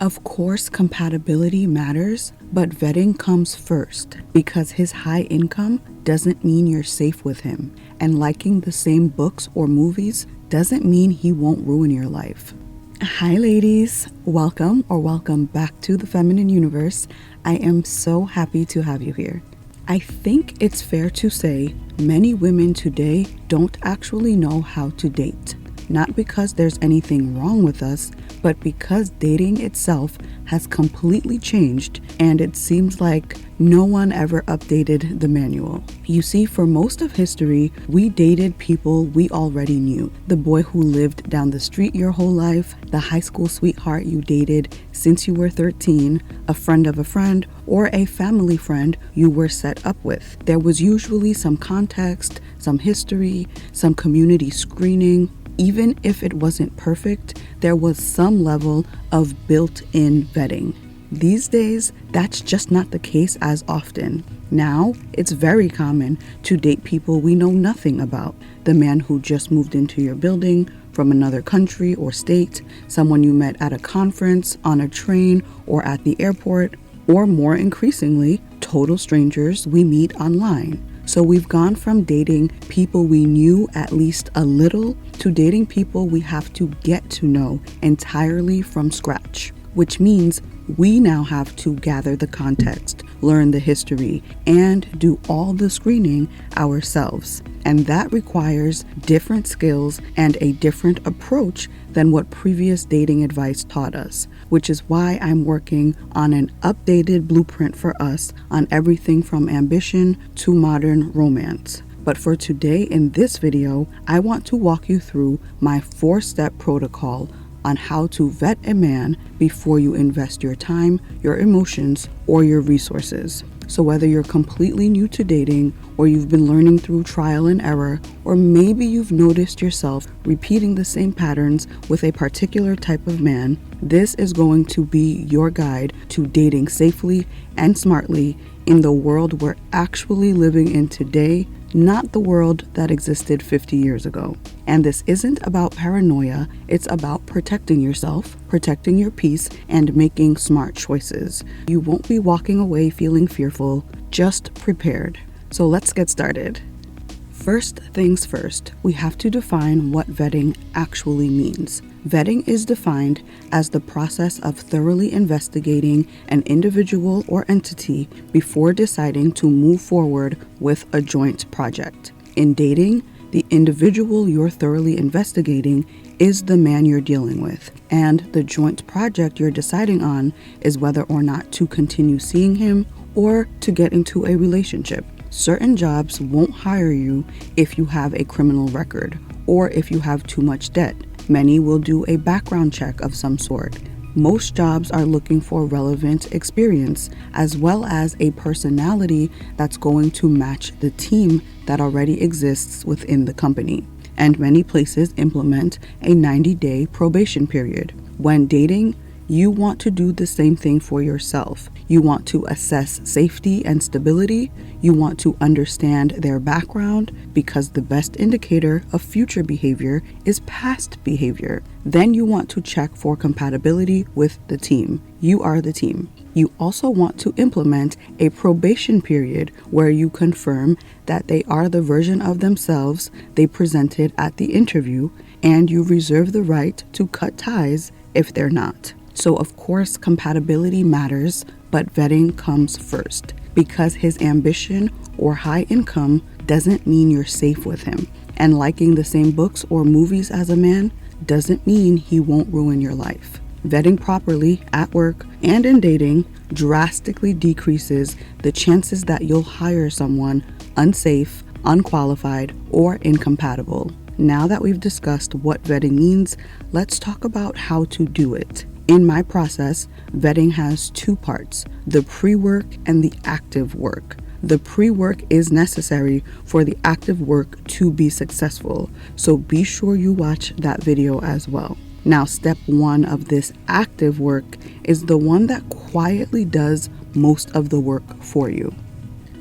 Of course, compatibility matters, but vetting comes first because his high income doesn't mean you're safe with him, and liking the same books or movies doesn't mean he won't ruin your life. Hi ladies, welcome back to the Feminine Universe. I am so happy to have you here. I think it's fair to say many women today don't actually know how to date. Not because there's anything wrong with us, but because dating itself has completely changed and it seems like no one ever updated the manual. You see, for most of history, we dated people we already knew. The boy who lived down the street your whole life, the high school sweetheart you dated since you were 13, a friend of a friend, or a family friend you were set up with. There was usually some context, some history, some community screening. Even if it wasn't perfect, there was some level of built-in vetting. These days, that's just not the case as often. Now, it's very common to date people we know nothing about. The man who just moved into your building from another country or state, someone you met at a conference, on a train, or at the airport, or more increasingly, total strangers we meet online. So we've gone from dating people we knew at least a little to dating people we have to get to know entirely from scratch, which means we now have to gather the context, learn the history, and do all the screening ourselves. And that requires different skills and a different approach than what previous dating advice taught us, which is why I'm working on an updated blueprint for us on everything from ambition to modern romance. But for today in this video, I want to walk you through my 4-step protocol on how to vet a man before you invest your time, your emotions, or your resources. So whether you're completely new to dating, or you've been learning through trial and error, or maybe you've noticed yourself repeating the same patterns with a particular type of man, this is going to be your guide to dating safely and smartly in the world we're actually living in today, not the world that existed 50 years ago. And this isn't about paranoia, it's about protecting yourself, protecting your peace, and making smart choices. You won't be walking away feeling fearful, just prepared. So let's get started. First things first, we have to define what vetting actually means. Vetting is defined as the process of thoroughly investigating an individual or entity before deciding to move forward with a joint project. In dating, the individual you're thoroughly investigating is the man you're dealing with, and the joint project you're deciding on is whether or not to continue seeing him or to get into a relationship. Certain jobs won't hire you if you have a criminal record or if you have too much debt. Many will do a background check of some sort. Most jobs are looking for relevant experience as well as a personality that's going to match the team that already exists within the company. And many places implement a 90-day probation period. When dating, you want to do the same thing for yourself. You want to assess safety and stability. You want to understand their background because the best indicator of future behavior is past behavior. Then you want to check for compatibility with the team. You are the team. You also want to implement a probation period where you confirm that they are the version of themselves they presented at the interview, and you reserve the right to cut ties if they're not. So of course, compatibility matters, but vetting comes first because his ambition or high income doesn't mean you're safe with him. And liking the same books or movies as a man doesn't mean he won't ruin your life. Vetting properly at work and in dating drastically decreases the chances that you'll hire someone unsafe, unqualified, or incompatible. Now that we've discussed what vetting means, let's talk about how to do it. In my process, vetting has 2 parts, the pre-work and the active work. The pre-work is necessary for the active work to be successful, so be sure you watch that video as well. Now, step 1 of this active work is the one that quietly does most of the work for you.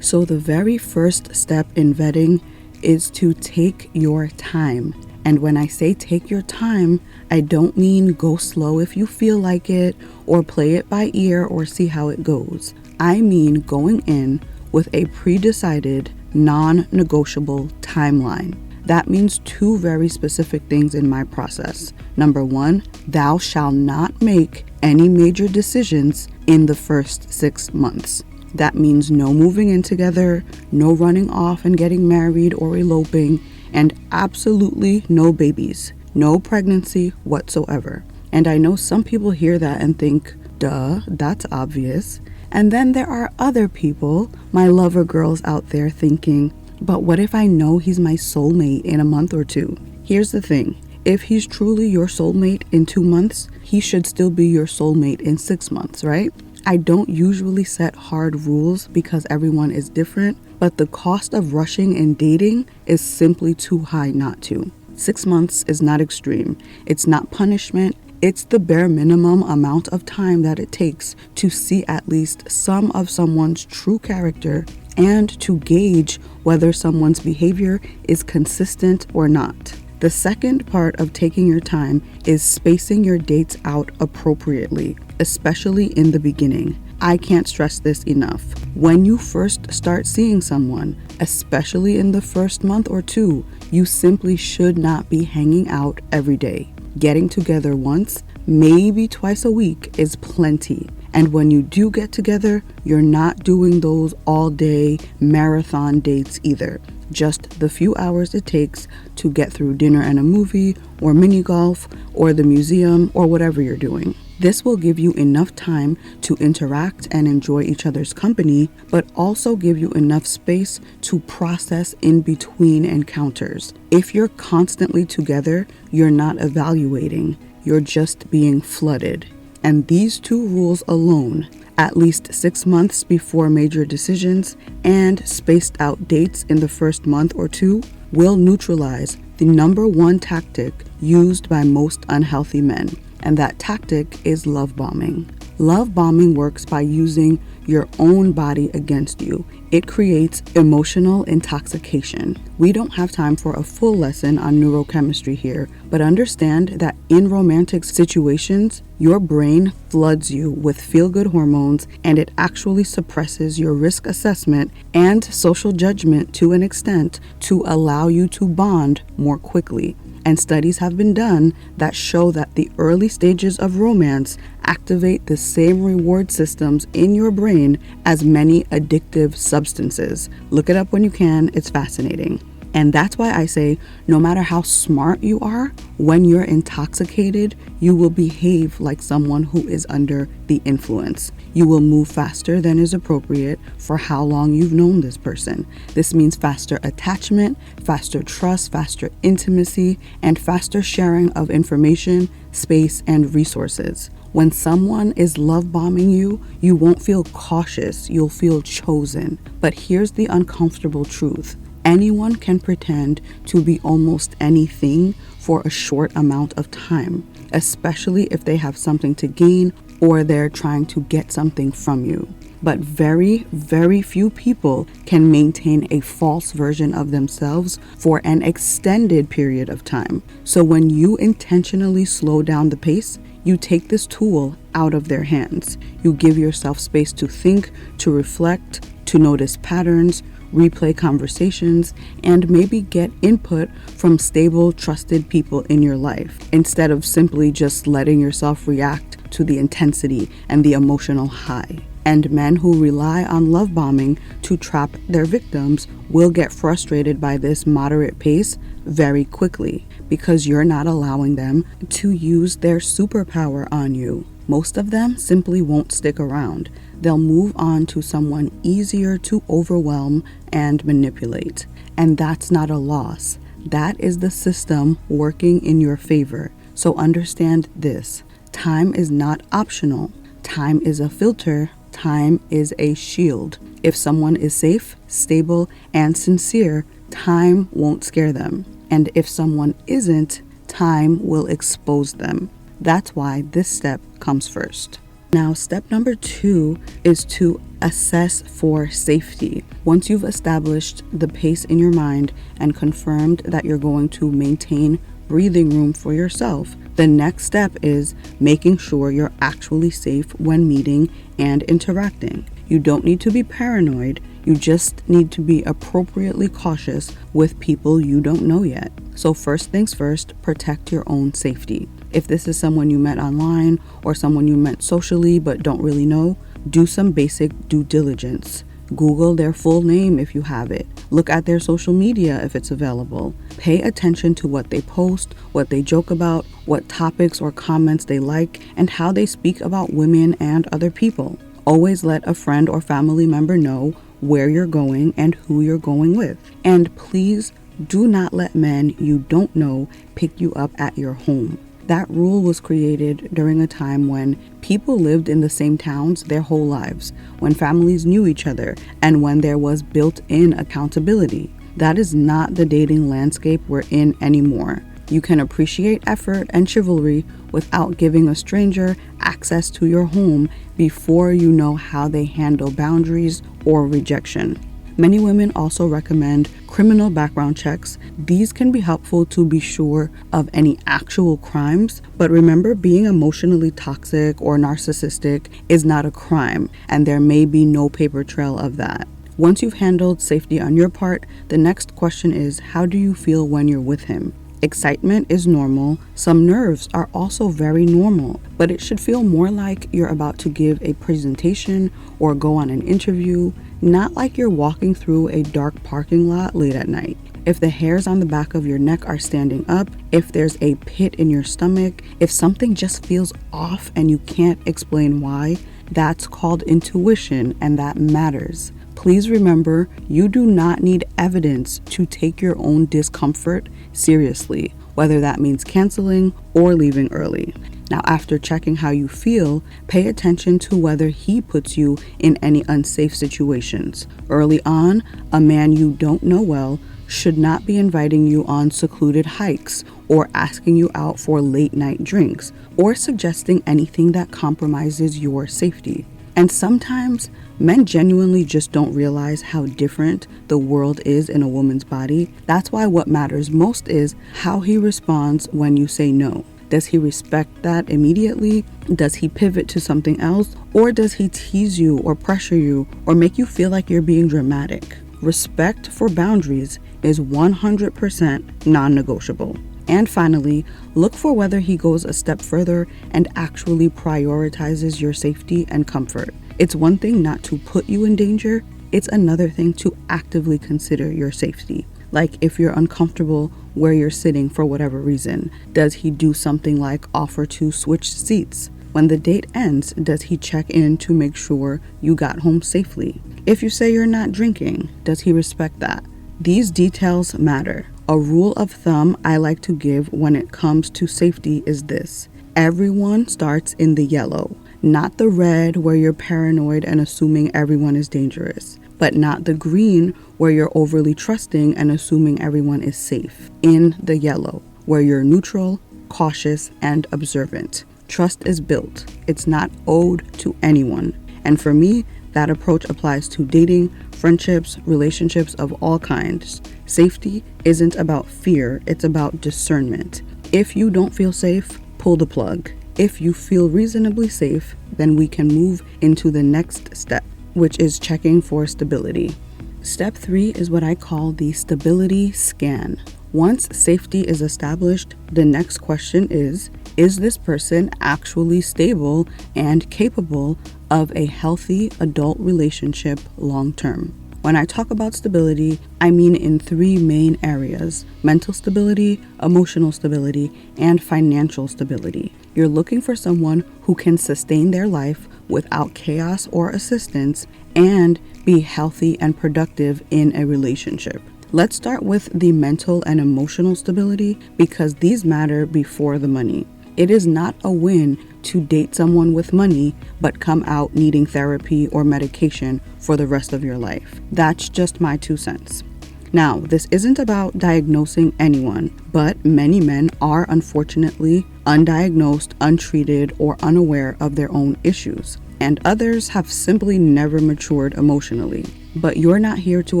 So the very first step in vetting is to take your time And when I say take your time, I don't mean go slow if you feel like it or play it by ear or see how it goes. I mean going in with a pre-decided, non-negotiable timeline. That means two very specific things in my process. Number one, thou shalt not make any major decisions in the first 6 months. That means no moving in together, no running off and getting married or eloping, and absolutely no babies, no pregnancy whatsoever. And I know some people hear that and think, duh, that's obvious. And then there are other people, my lover girls out there thinking, but what if I know he's my soulmate in a month or two? Here's the thing. If he's truly your soulmate in 2 months, he should still be your soulmate in 6 months, right? I don't usually set hard rules because everyone is different, but the cost of rushing and dating is simply too high not to. 6 months is not extreme. It's not punishment. It's the bare minimum amount of time that it takes to see at least some of someone's true character and to gauge whether someone's behavior is consistent or not. The second part of taking your time is spacing your dates out appropriately, especially in the beginning. I can't stress this enough. When you first start seeing someone, especially in the first month or two, you simply should not be hanging out every day. Getting together once, maybe twice a week is plenty. And when you do get together, you're not doing those all-day marathon dates either. Just the few hours it takes to get through dinner and a movie, or mini golf, or the museum, or whatever you're doing. This will give you enough time to interact and enjoy each other's company, but also give you enough space to process in between encounters. If you're constantly together, you're not evaluating, you're just being flooded. And these two rules alone, at least 6 months before major decisions and spaced out dates in the first month or two, will neutralize the number one tactic used by most unhealthy men. And that tactic is love bombing. Love bombing works by using your own body against you. It creates emotional intoxication. We don't have time for a full lesson on neurochemistry here, but understand that in romantic situations, your brain floods you with feel-good hormones and it actually suppresses your risk assessment and social judgment to an extent to allow you to bond more quickly. And studies have been done that show that the early stages of romance activate the same reward systems in your brain as many addictive substances. Look it up when you can, it's fascinating. And that's why I say, no matter how smart you are, when you're intoxicated, you will behave like someone who is under the influence. You will move faster than is appropriate for how long you've known this person. This means faster attachment, faster trust, faster intimacy, and faster sharing of information, space, and resources. When someone is love bombing you, you won't feel cautious, you'll feel chosen. But here's the uncomfortable truth. Anyone can pretend to be almost anything for a short amount of time, especially if they have something to gain or they're trying to get something from you. But very, very few people can maintain a false version of themselves for an extended period of time. So when you intentionally slow down the pace, you take this tool out of their hands. You give yourself space to think, to reflect, to notice patterns, replay conversations, and maybe get input from stable, trusted people in your life, instead of simply just letting yourself react to the intensity and the emotional high. And men who rely on love bombing to trap their victims will get frustrated by this moderate pace very quickly because you're not allowing them to use their superpower on you. Most of them simply won't stick around. They'll move on to someone easier to overwhelm and manipulate. And that's not a loss. That is the system working in your favor. So understand this. Time is not optional. Time is a filter. Time is a shield. If someone is safe, stable, and sincere, time won't scare them. And if someone isn't, time will expose them. That's why this step comes first. Now, step number 2 is to assess for safety. Once you've established the pace in your mind and confirmed that you're going to maintain breathing room for yourself. The next step is making sure you're actually safe when meeting and interacting. You don't need to be paranoid. You just need to be appropriately cautious with people you don't know yet. So first things first, protect your own safety. If this is someone you met online or someone you met socially but don't really know, do some basic due diligence. Google their full name if you have it. Look at their social media if it's available. Pay attention to what they post, what they joke about, what topics or comments they like, and how they speak about women and other people. Always let a friend or family member know where you're going and who you're going with. And please do not let men you don't know pick you up at your home. That rule was created during a time when people lived in the same towns their whole lives, when families knew each other, and when there was built-in accountability. That is not the dating landscape we're in anymore. You can appreciate effort and chivalry without giving a stranger access to your home before you know how they handle boundaries or rejection. Many women also recommend criminal background checks. These can be helpful to be sure of any actual crimes, but remember, being emotionally toxic or narcissistic is not a crime, and there may be no paper trail of that. Once you've handled safety on your part, the next question is, how do you feel when you're with him? Excitement is normal. Some nerves are also very normal, but it should feel more like you're about to give a presentation or go on an interview, not like you're walking through a dark parking lot late at night. If the hairs on the back of your neck are standing up, if there's a pit in your stomach, if something just feels off and you can't explain why, that's called intuition, and that matters. Please remember, you do not need evidence to take your own discomfort seriously, whether that means canceling or leaving early. Now, after checking how you feel, pay attention to whether he puts you in any unsafe situations. Early on, a man you don't know well should not be inviting you on secluded hikes or asking you out for late night drinks or suggesting anything that compromises your safety. And sometimes men genuinely just don't realize how different the world is in a woman's body. That's why what matters most is how he responds when you say no. Does he respect that immediately? Does he pivot to something else? Or does he tease you or pressure you or make you feel like you're being dramatic? Respect for boundaries is 100% non-negotiable. And finally, look for whether he goes a step further and actually prioritizes your safety and comfort. It's one thing not to put you in danger, it's another thing to actively consider your safety. Like if you're uncomfortable where you're sitting for whatever reason, does he do something like offer to switch seats? When the date ends, does he check in to make sure you got home safely? If you say you're not drinking, does he respect that? These details matter. A rule of thumb I like to give when it comes to safety is this: everyone starts in the yellow, not the red where you're paranoid and assuming everyone is dangerous, but not the green where you're overly trusting and assuming everyone is safe. In the yellow, where you're neutral, cautious, and observant. Trust is built. It's not owed to anyone. And for me, that approach applies to dating, friendships, relationships of all kinds. Safety isn't about fear, it's about discernment. If you don't feel safe, pull the plug. If you feel reasonably safe, then we can move into the next step, which is checking for stability. Step 3 is what I call the stability scan. Once safety is established, the next question is this person actually stable and capable of a healthy adult relationship long term? When I talk about stability, I mean in 3 main areas: mental stability, emotional stability, and financial stability. You're looking for someone who can sustain their life without chaos or assistance and be healthy and productive in a relationship. Let's start with the mental and emotional stability because these matter before the money. It is not a win to date someone with money but come out needing therapy or medication for the rest of your life. That's just my 2 cents. Now, this isn't about diagnosing anyone, but many men are unfortunately undiagnosed, untreated, or unaware of their own issues, and others have simply never matured emotionally. But you're not here to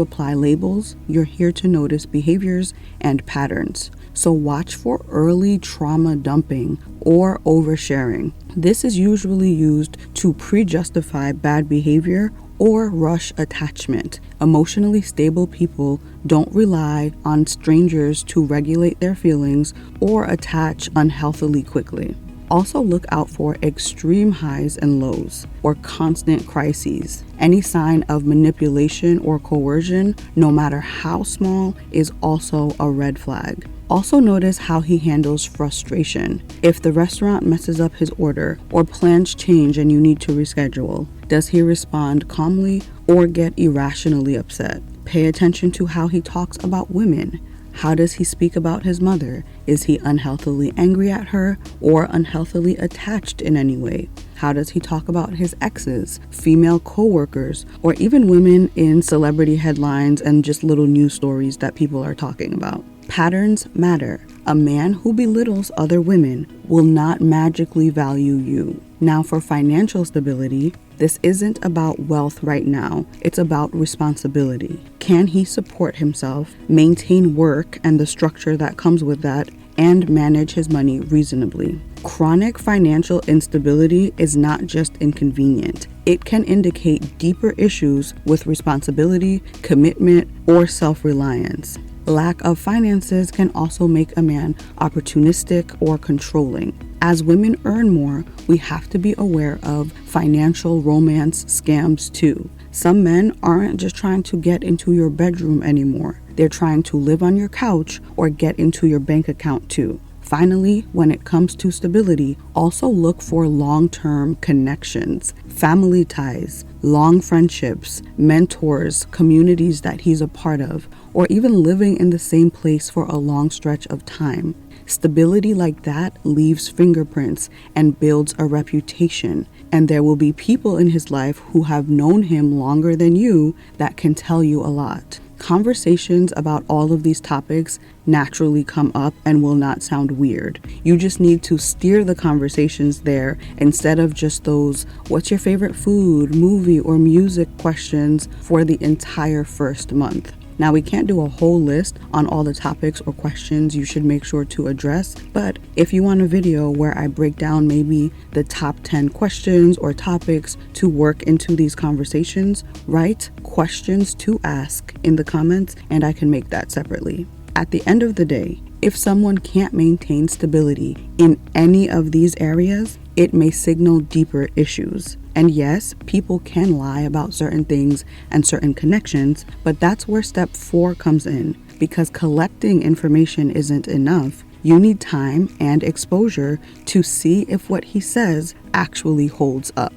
apply labels, you're here to notice behaviors and patterns. So watch for early trauma dumping or oversharing. This is usually used to pre-justify bad behavior or rush attachment. Emotionally stable people don't rely on strangers to regulate their feelings or attach unhealthily quickly. Also look out for extreme highs and lows or constant crises. Any sign of manipulation or coercion, no matter how small, is also a red flag. Also notice how he handles frustration. If the restaurant messes up his order or plans change and you need to reschedule, does he respond calmly or get irrationally upset? Pay attention to how he talks about women. How does he speak about his mother? Is he unhealthily angry at her or unhealthily attached in any way? How does he talk about his exes, female co-workers, or even women in celebrity headlines and just little news stories that people are talking about? Patterns matter. A man who belittles other women will not magically value you. Now, for financial stability, this isn't about wealth right now. It's about responsibility. Can he support himself, maintain work and the structure that comes with that, and manage his money reasonably? Chronic financial instability is not just inconvenient. It can indicate deeper issues with responsibility, commitment, or self-reliance. Lack of finances can also make a man opportunistic or controlling. As women earn more, we have to be aware of financial romance scams too. Some men aren't just trying to get into your bedroom anymore. They're trying to live on your couch or get into your bank account too. Finally, when it comes to stability, also look for long-term connections, family ties, long friendships, mentors, communities that he's a part of, or even living in the same place for a long stretch of time. Stability like that leaves fingerprints and builds a reputation, and there will be people in his life who have known him longer than you that can tell you a lot. Conversations about all of these topics naturally come up and will not sound weird. You just need to steer the conversations there instead of just those "what's your favorite food, movie, or music" questions for the entire first month. Now, we can't do a whole list on all the topics or questions you should make sure to address, but if you want a video where I break down maybe the top 10 questions or topics to work into these conversations, write questions to ask in the comments and I can make that separately. At the end of the day, if someone can't maintain stability in any of these areas, it may signal deeper issues. And yes, people can lie about certain things and certain connections, but that's where step 4 comes in. Because collecting information isn't enough, you need time and exposure to see if what he says actually holds up.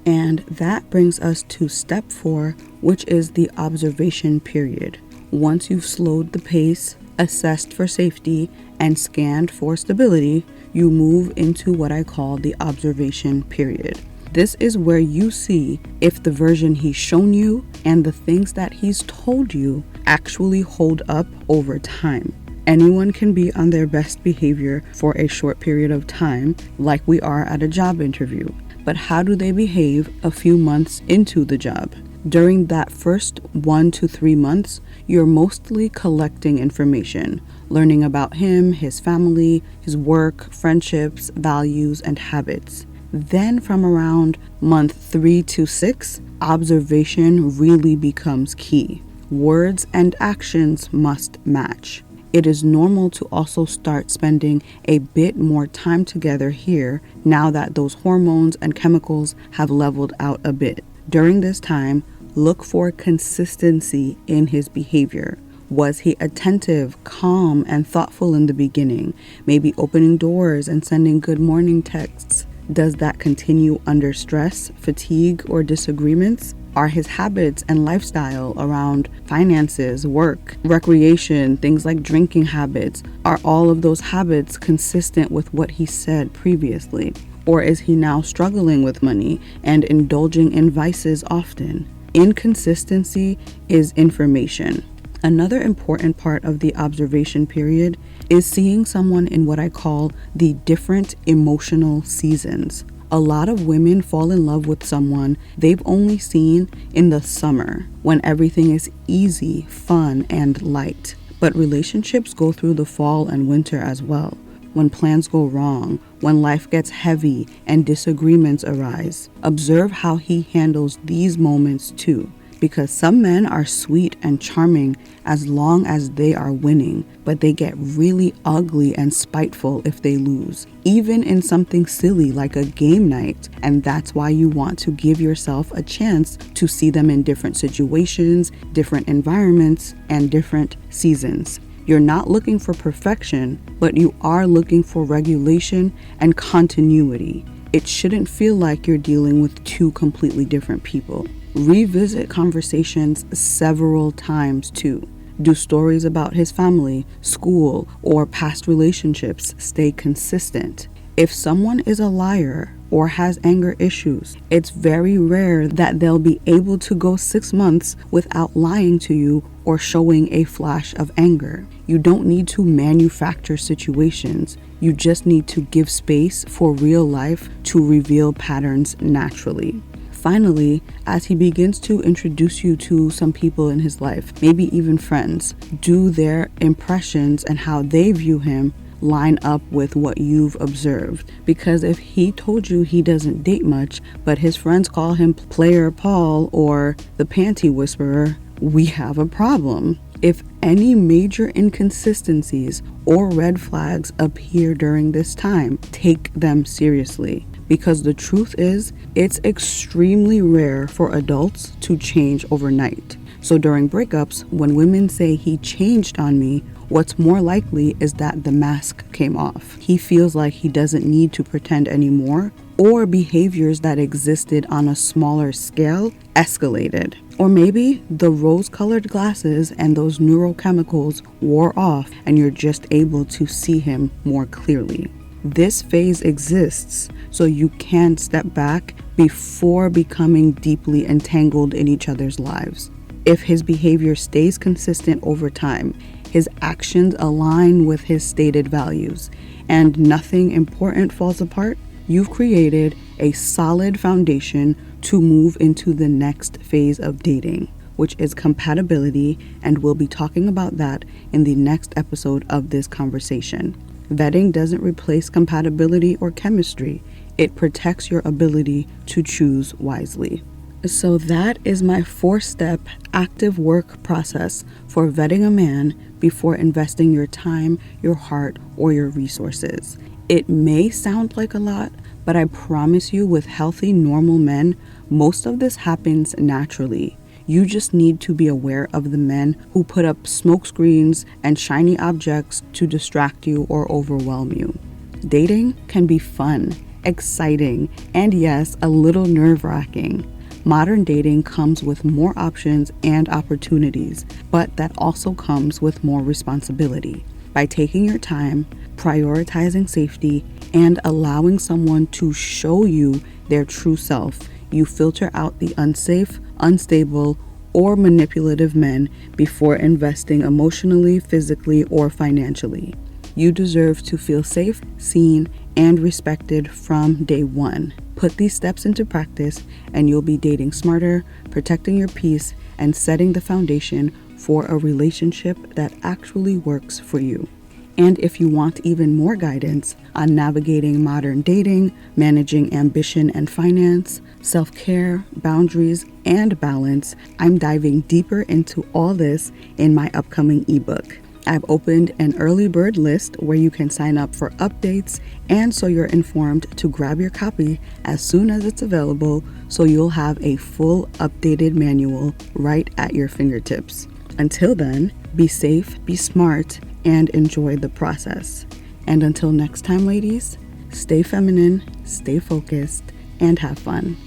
And that brings us to step 4, which is the observation period. Once you've slowed the pace, assessed for safety, and scanned for stability, you move into what I call the observation period. This is where you see if the version he's shown you and the things that he's told you actually hold up over time. Anyone can be on their best behavior for a short period of time, like we are at a job interview. But how do they behave a few months into the job? During that first 1 to 3 months, you're mostly collecting information, learning about him, his family, his work, friendships, values, and habits. Then from around month 3 to 6, observation really becomes key. Words and actions must match. It is normal to also start spending a bit more time together here now that those hormones and chemicals have leveled out a bit. During this time, look for consistency in his behavior. Was he attentive, calm, and thoughtful in the beginning? Maybe opening doors and sending good morning texts. Does that continue under stress, fatigue, or disagreements? Are his habits and lifestyle around finances, work, recreation, things like drinking habits, are all of those habits consistent with what he said previously? Or is he now struggling with money and indulging in vices often? Inconsistency is information. Another important part of the observation period is seeing someone in what I call the different emotional seasons. A lot of women fall in love with someone they've only seen in the summer when everything is easy, fun, and light. But relationships go through the fall and winter as well. When plans go wrong, when life gets heavy and disagreements arise. Observe how he handles these moments too. Because some men are sweet and charming as long as they are winning, but they get really ugly and spiteful if they lose, even in something silly like a game night. And that's why you want to give yourself a chance to see them in different situations, different environments, and different seasons. You're not looking for perfection, but you are looking for regulation and continuity. It shouldn't feel like you're dealing with two completely different people. Revisit conversations several times too. Do stories about his family, school, or past relationships stay consistent? If someone is a liar or has anger issues, it's very rare that they'll be able to go 6 months without lying to you or showing a flash of anger. You don't need to manufacture situations. You just need to give space for real life to reveal patterns naturally. Finally, as he begins to introduce you to some people in his life, maybe even friends, do their impressions and how they view him line up with what you've observed. Because if he told you he doesn't date much, but his friends call him Player Paul or the Panty Whisperer, we have a problem. If any major inconsistencies or red flags appear during this time, take them seriously. Because the truth is, it's extremely rare for adults to change overnight. So during breakups, when women say he changed on me, what's more likely is that the mask came off. He feels like he doesn't need to pretend anymore, or behaviors that existed on a smaller scale escalated. Or maybe the rose-colored glasses and those neurochemicals wore off and you're just able to see him more clearly. This phase exists so you can step back before becoming deeply entangled in each other's lives. If his behavior stays consistent over time, his actions align with his stated values, and nothing important falls apart, you've created a solid foundation to move into the next phase of dating, which is compatibility, and we'll be talking about that in the next episode of this conversation. Vetting doesn't replace compatibility or chemistry. It protects your ability to choose wisely. So that is my 4-step active work process for vetting a man before investing your time, your heart, or your resources. It may sound like a lot, but I promise you, with healthy, normal men, most of this happens naturally. You just need to be aware of the men who put up smoke screens and shiny objects to distract you or overwhelm you. Dating can be fun, exciting, and yes, a little nerve-wracking. Modern dating comes with more options and opportunities, but that also comes with more responsibility. By taking your time, prioritizing safety, and allowing someone to show you their true self, you filter out the unsafe, unstable, or manipulative men before investing emotionally, physically, or financially. You deserve to feel safe, seen, and respected from day one. Put these steps into practice and you'll be dating smarter, protecting your peace, and setting the foundation for a relationship that actually works for you. And if you want even more guidance on navigating modern dating, managing ambition and finance, self-care, boundaries, and balance, I'm diving deeper into all this in my upcoming ebook. I've opened an early bird list where you can sign up for updates, and so you're informed to grab your copy as soon as it's available, so you'll have a full updated manual right at your fingertips. Until then, be safe, be smart, and enjoy the process. And until next time, ladies, stay feminine, stay focused, and have fun.